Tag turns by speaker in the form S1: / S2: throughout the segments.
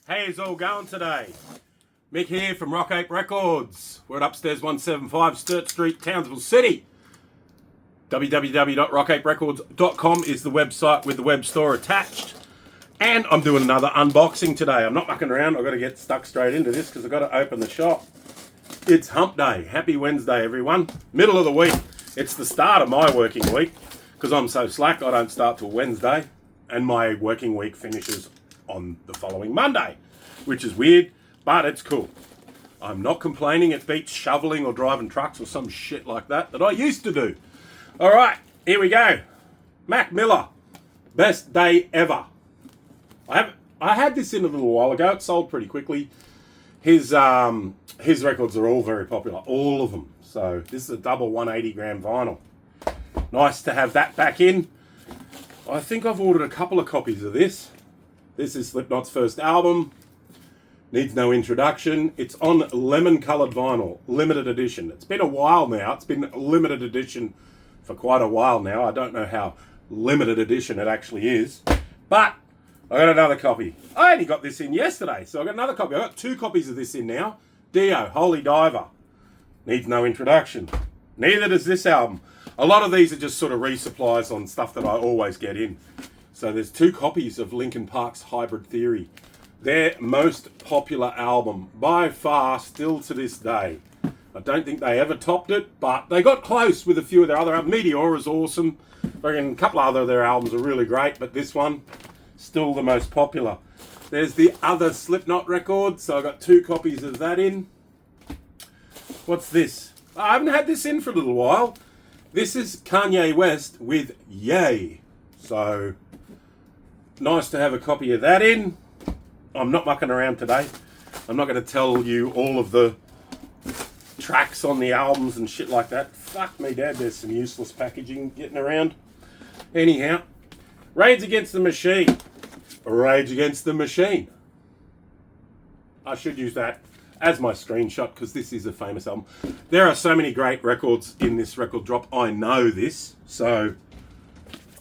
S1: How's all going today? Mick here from Rock Ape Records. We're at upstairs 175 Sturt Street, Townsville City. www.rockaperecords.com is the website with the web store attached. And I'm doing another unboxing today. I'm not mucking around. I've got to get stuck straight into this because I've got to open the shop. It's hump day. Happy Wednesday, everyone. Middle of the week. It's the start of my working week because I'm so slack I don't start till Wednesday. And my working week finishes on the following Monday, which is weird, but it's cool. I'm not complaining. It beats shoveling or driving trucks or some shit like that I used to do. All right, here we go. Mac Miller, best day ever. I had this in a little while ago. It sold pretty quickly. His records are all very popular, all of them. So this is a double 180 gram vinyl. Nice to have that back in. I think I've ordered a couple of copies of this. This is Slipknot's first album. Needs no introduction. It's on lemon coloured vinyl, limited edition. It's been a while now. It's been limited edition for quite a while now. I don't know how limited edition it actually is. But I got another copy. I only got this in yesterday, so I got another copy. I got two copies of this in now. Dio, Holy Diver. Needs no introduction. Neither does this album. A lot of these are just sort of resupplies on stuff that I always get in. So there's two copies of Linkin Park's Hybrid Theory. Their most popular album, by far, still to this day. I don't think they ever topped it, but they got close with a few of their other albums. Meteor is awesome. I reckon a couple of their albums are really great, but this one, still the most popular. There's the other Slipknot record, so I got two copies of that in. What's this? I haven't had this in for a little while. This is Kanye West with Yay. So, nice to have a copy of that in. I'm not mucking around today. I'm not going to tell you all of the tracks on the albums and shit like that. Fuck me, Dad, there's some useless packaging getting around. Anyhow, Rage Against the Machine. Rage Against the Machine. I should use that as my screenshot because this is a famous album. There are so many great records in this record drop. I know this, so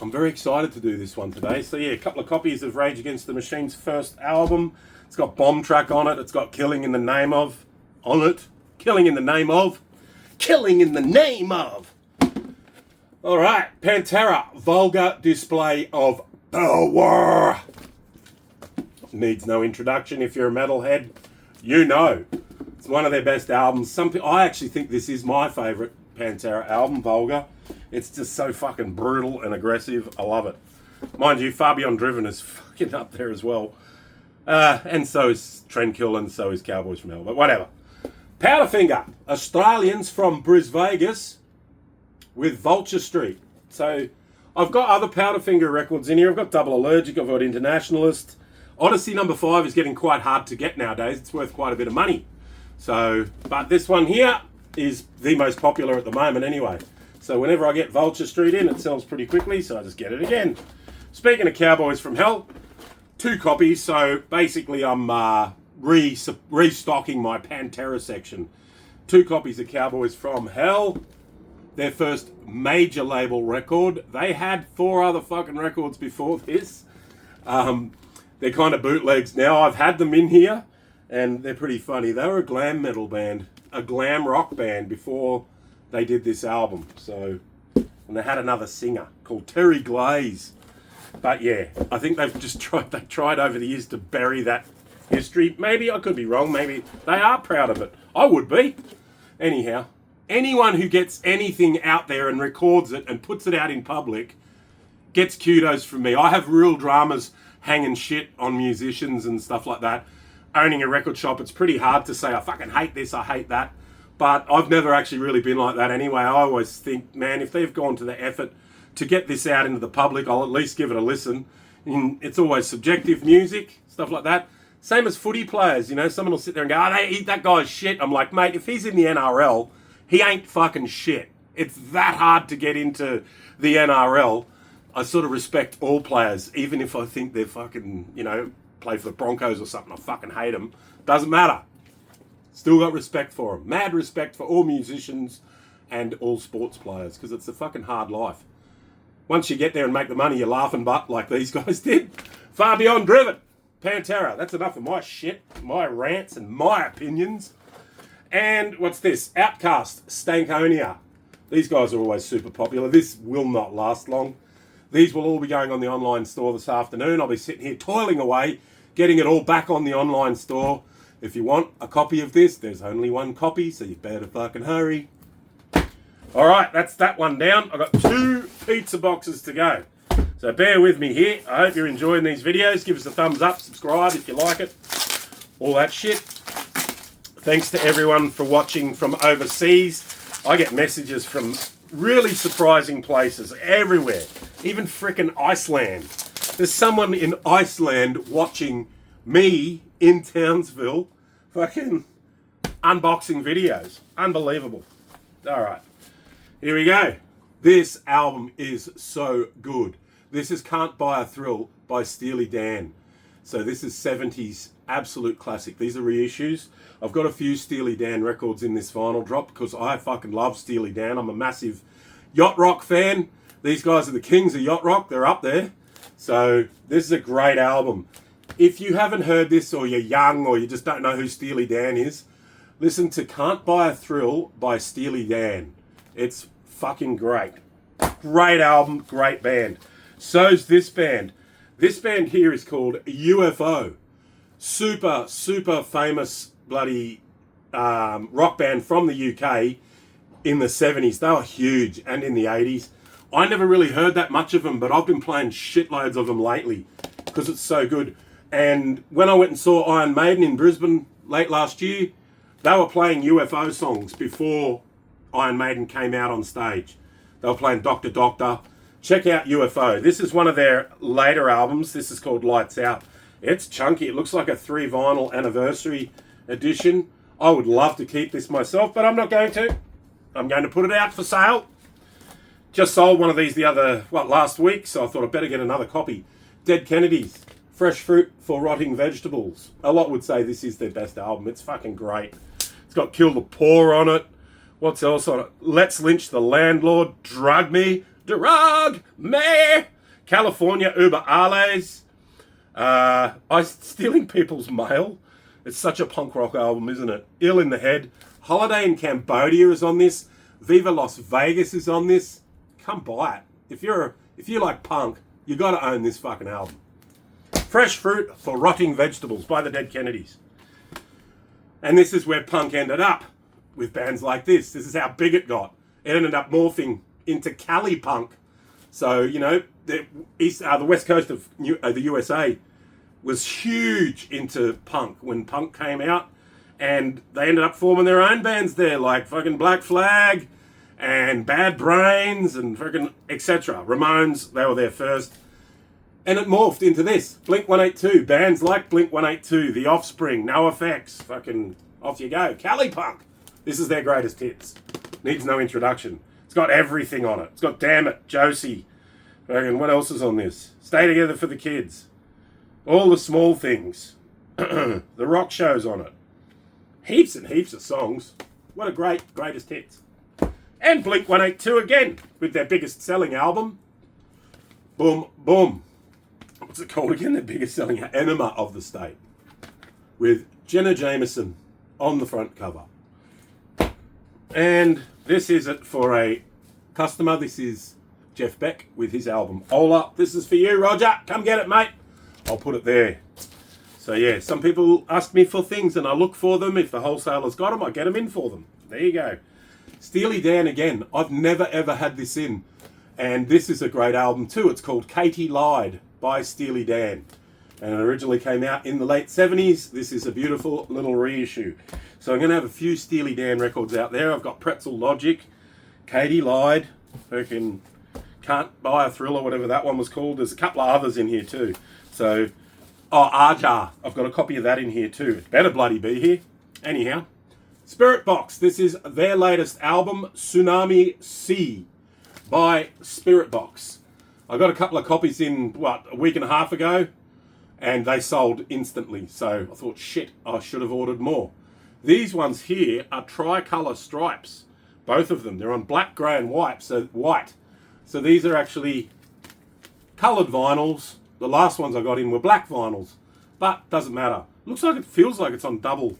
S1: I'm very excited to do this one today. So yeah, a couple of copies of Rage Against the Machine's first album. It's got Bomb Track on it. It's got Killing in the Name of on it. Killing in the Name of. Killing in the Name of. All right, Pantera, Vulgar Display of Power. Needs no introduction. If you're a metalhead, you know. It's one of their best albums. I actually think this is my favourite Pantera album, Vulgar. It's just so fucking brutal and aggressive. I love it. Mind you, Far Beyond Driven is fucking up there as well. And so is Trendkill and so is Cowboys from Hell. But whatever. Powderfinger, Australians from Vegas with Vulture Street. So I've got other Powderfinger records in here. I've got Double Allergic. I've got Internationalist. Odyssey number 5 is getting quite hard to get nowadays. It's worth quite a bit of money. So, but this one here is the most popular at the moment anyway. So whenever I get Vulture Street in, it sells pretty quickly, so I just get it again. Speaking of Cowboys from Hell, 2 copies. So basically I'm restocking my Pantera section. 2 copies of Cowboys from Hell. Their first major label record. They had 4 other fucking records before this. They're kind of bootlegs now. I've had them in here, and they're pretty funny. They were a glam metal band, a glam rock band before they did this album. So, and they had another singer called Terry Glaze. But yeah, I think they've just tried over the years to bury that history. Maybe I could be wrong. Maybe they are proud of it. I would be. Anyhow, anyone who gets anything out there and records it and puts it out in public gets kudos from me. I have real dramas hanging shit on musicians and stuff like that. Owning a record shop, it's pretty hard to say I fucking hate this, I hate that. But I've never actually really been like that anyway. I always think, man, if they've gone to the effort to get this out into the public, I'll at least give it a listen. And it's always subjective music, stuff like that. Same as footy players, you know, someone will sit there and go, oh, that guy's shit. I'm like, mate, if he's in the NRL, he ain't fucking shit. It's that hard to get into the NRL. I sort of respect all players, even if I think they're fucking, you know, play for the Broncos or something. I fucking hate them. Doesn't matter. Still got respect for them. Mad respect for all musicians and all sports players because it's a fucking hard life. Once you get there and make the money, you're laughing butt like these guys did. Far Beyond Driven. Pantera. That's enough of my shit, my rants and my opinions. And what's this? Outcast, Stankonia. These guys are always super popular. This will not last long. These will all be going on the online store this afternoon. I'll be sitting here toiling away, getting it all back on the online store. If you want a copy of this, there's only one copy, so you better fucking hurry. All right, that's that one down. I've got 2 pizza boxes to go. So bear with me here. I hope you're enjoying these videos. Give us a thumbs up, subscribe if you like it. All that shit. Thanks to everyone for watching from overseas. I get messages from really surprising places everywhere. Even frickin' Iceland. There's someone in Iceland watching me in Townsville fucking unboxing videos. Unbelievable. All right. Here we go. This album is so good. This is Can't Buy a Thrill by Steely Dan. So this is 70s absolute classic. These are reissues. I've got a few Steely Dan records in this vinyl drop because I fucking love Steely Dan. I'm a massive yacht rock fan. These guys are the kings of yacht rock. They're up there. So this is a great album. If you haven't heard this, or you're young, or you just don't know who Steely Dan is, listen to Can't Buy a Thrill by Steely Dan. It's fucking great. Great album, great band. So's this band. This band here is called UFO. Super, super famous bloody rock band from the UK in the 70s. They were huge, and in the 80s. I never really heard that much of them, but I've been playing shitloads of them lately because it's so good. And when I went and saw Iron Maiden in Brisbane late last year, they were playing UFO songs before Iron Maiden came out on stage. They were playing Doctor Doctor. Check out UFO. This is one of their later albums. This is called Lights Out. It's chunky. It looks like a 3 vinyl anniversary edition. I would love to keep this myself, but I'm not going to. I'm going to put it out for sale. Just sold one of these last week, so I thought I'd better get another copy. Dead Kennedys. Fresh Fruit for Rotting Vegetables. A lot would say this is their best album. It's fucking great. It's got Kill the Poor on it. What's else on it? Let's Lynch the Landlord. Drug Me. California Uber Alles. Stealing People's Mail. It's such a punk rock album, isn't it? Ill in the Head. Holiday in Cambodia is on this. Viva Las Vegas is on this. Come buy it. If you like punk, you got to own this fucking album. Fresh Fruit for Rotting Vegetables by the Dead Kennedys. And this is where punk ended up with bands like this. This is how big it got. It ended up morphing into Cali punk. So, you know, the west coast of the USA was huge into punk when punk came out. And they ended up forming their own bands there, like fucking Black Flag and Bad Brains and fucking etc. Ramones, they were there first. And it morphed into this. Blink-182, bands like Blink-182, The Offspring, NoFX, fucking off you go. Cali punk. This is their greatest hits. Needs no introduction. It's got everything on it. It's got Damn It, Josie. Fucking what else is on this? Stay Together for the Kids. All the Small Things. The Rock Show's on it. Heaps and heaps of songs. What a greatest hits. And Blink-182 again, with their biggest selling album. Boom, boom. What's it called again? Their biggest selling Enema of the State. With Jenna Jameson on the front cover. And this is it for a customer. This is Jeff Beck with his album Ola. This is for you, Roger. Come get it, mate. I'll put it there. So yeah, some people ask me for things and I look for them. If the wholesaler's got them, I get them in for them. There you go. Steely Dan again. I've never ever had this in. And this is a great album too. It's called Katie Lied by Steely Dan. And it originally came out in the late 70s. This is a beautiful little reissue. So I'm going to have a few Steely Dan records out there. I've got Pretzel Logic, Katie Lied, fucking Can't Buy a Thrill or whatever that one was called. There's a couple of others in here too. So, Aja. I've got a copy of that in here too. It better bloody be here. Anyhow, Spirit Box. This is their latest album, Tsunami Sea by Spirit Box. I got a couple of copies in, a week and a half ago, and they sold instantly. So I thought, shit, I should have ordered more. These ones here are tricolour stripes. Both of them. They're on black, grey and white. So these are actually coloured vinyls. The last ones I got in were black vinyls. but doesn't matter. Looks like it feels like it's on double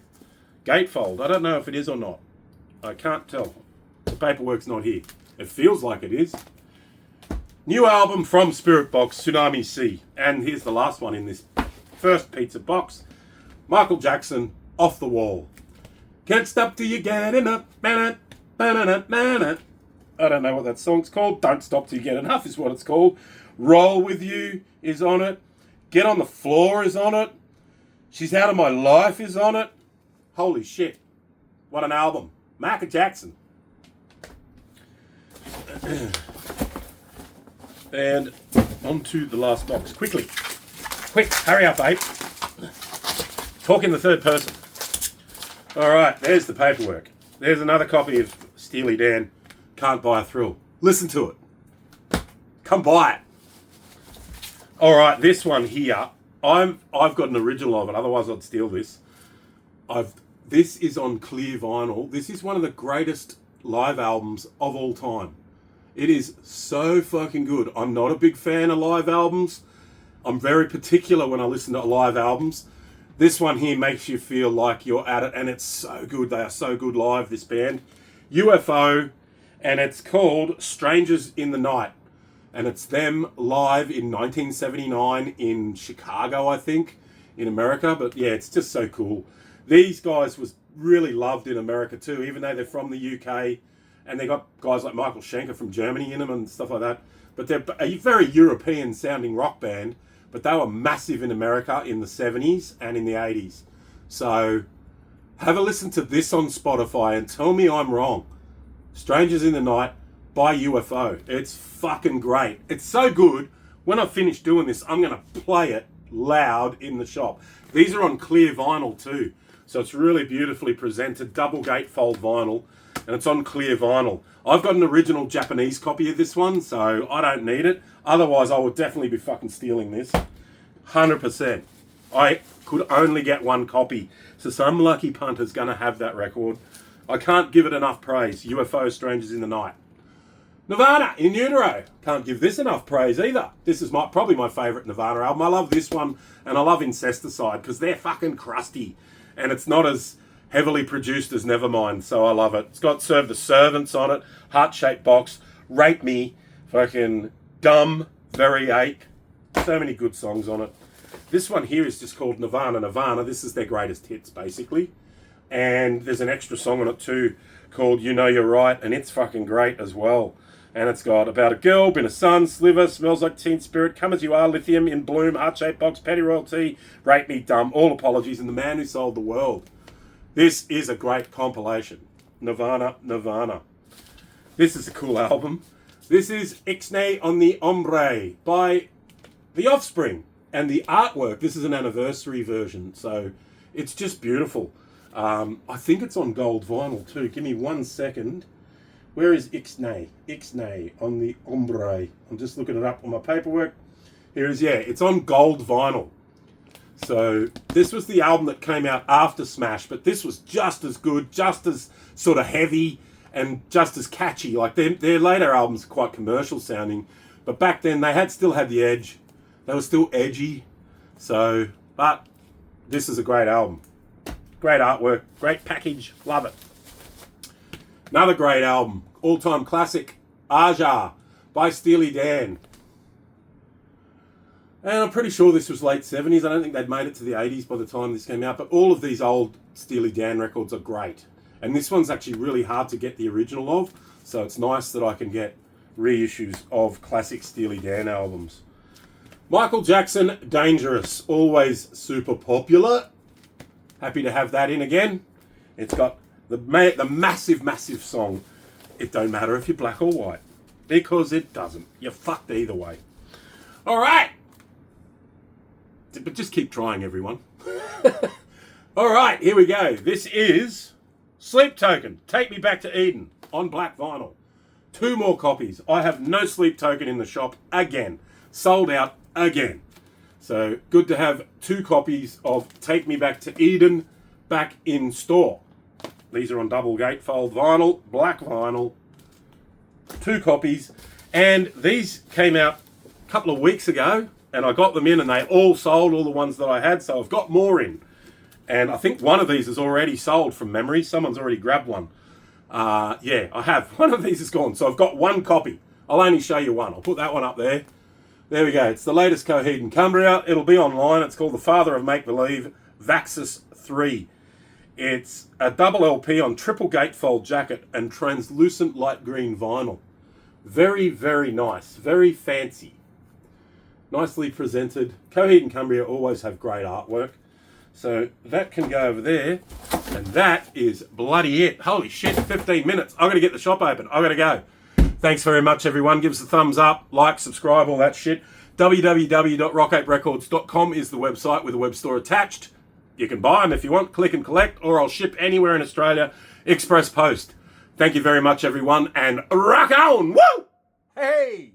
S1: gatefold. I don't know if it is or not. I can't tell. The paperwork's not here. It feels like it is. New album from Spirit Box, Tsunami Sea. And here's the last one in this first pizza box. Michael Jackson, Off the Wall. Can't stop till you get enough. I don't know what that song's called. Don't Stop Till You Get Enough is what it's called. Roll With You is on it. Get on the Floor is on it. She's Out of My Life is on it. Holy shit. What an album. Michael Jackson. And on to the last box. Quickly. Quick, hurry up, babe. Talk in the third person. Alright, there's the paperwork. There's another copy of Steely Dan, Can't Buy a Thrill. Listen to it. Come buy it. Alright, this one here, I've got an original of it, otherwise I'd steal this. This is on clear vinyl. This is one of the greatest live albums of all time. It is so fucking good. I'm not a big fan of live albums. I'm very particular when I listen to live albums. This one here makes you feel like you're at it, and it's so good. They are so good live, this band. UFO, and it's called Strangers in the Night. And it's them live in 1979 in Chicago, I think, in America. But yeah, it's just so cool. These guys was really loved in America too, even though they're from the UK. And they got guys like Michael Schenker from Germany in them and stuff like that. But they're a very European sounding rock band. But they were massive in America in the 70s and in the 80s. So have a listen to this on Spotify and tell me I'm wrong. Strangers in the Night by UFO. It's fucking great. It's so good. When I finish doing this, I'm going to play it loud in the shop. These are on clear vinyl too. So it's really beautifully presented. Double gatefold vinyl. And it's on clear vinyl. I've got an original Japanese copy of this one, so I don't need it. Otherwise, I would definitely be fucking stealing this. 100%. I could only get one copy. So some lucky punter's going to have that record. I can't give it enough praise. UFO, Strangers in the Night. Nirvana, In Utero. Can't give this enough praise either. This is probably my favourite Nirvana album. I love this one, and I love Incesticide, because they're fucking crusty. And it's not as heavily produced as Nevermind, so I love it. It's got Serve the Servants on it, heart-shaped box, Rate Me, fucking Dumb, Very Ache. So many good songs on it. This one here is just called Nirvana Nirvana. This is their greatest hits, basically. And there's an extra song on it too called You Know You're Right, and it's fucking great as well. And it's got About a Girl, Been a Sun, Sliver, Smells Like Teen Spirit, Come As You Are, Lithium, In Bloom, Heart-Shaped Box, Petty Royalty, Rate Me Dumb, All Apologies, and The Man Who Sold the World. This is a great compilation. Nirvana, Nirvana. This is a cool album. This is Ixnay on the Ombre by The Offspring. And the artwork, this is an anniversary version, so it's just beautiful. I think it's on gold vinyl too. Give me 1 second. Where is Ixnay? Ixnay on the Ombre. I'm just looking it up on my paperwork. Here is, yeah, it's on gold vinyl. So this was the album that came out after Smash, but this was just as good, just as sort of heavy, and just as catchy. Like their later albums are quite commercial sounding, but back then they still had the edge. They were still edgy. So, but this is a great album. Great artwork, great package, love it. Another great album, all-time classic, Aja by Steely Dan. And I'm pretty sure this was late 70s. I don't think they'd made it to the 80s by the time this came out. But all of these old Steely Dan records are great. And this one's actually really hard to get the original of. So it's nice that I can get reissues of classic Steely Dan albums. Michael Jackson, Dangerous. Always super popular. Happy to have that in again. It's got the massive, massive song. It don't matter if you're black or white. Because it doesn't. You're fucked either way. All right. But just keep trying, everyone. All right, here we go. This is Sleep Token, Take Me Back to Eden on black vinyl. 2 more copies. I have no Sleep Token in the shop again. Sold out again. So good to have 2 copies of Take Me Back to Eden back in store. These are on double gatefold vinyl, black vinyl. 2 copies. And these came out a couple of weeks ago. and I got them in, and they all sold, all the ones that I had, so I've got more in. And I think one of these is already sold from memory. Someone's already grabbed one. Yeah, I have. One of these is gone, so I've got one copy. I'll only show you one. I'll put that one up there. There we go. It's the latest Coheed and Cumbria. It'll be online. It's called The Father of Make-Believe, Vaxxus 3. It's a double LP on triple gatefold jacket and translucent light green vinyl. Very, very nice. Very fancy. Nicely presented. Coheed and Cumbria always have great artwork. So that can go over there. And that is bloody it. Holy shit, 15 minutes. I've got to get the shop open. I've got to go. Thanks very much, everyone. Give us a thumbs up, like, subscribe, all that shit. www.rockaperecords.com is the website with a web store attached. You can buy them if you want, click and collect, or I'll ship anywhere in Australia, express post. Thank you very much, everyone, and rock on! Woo! Hey!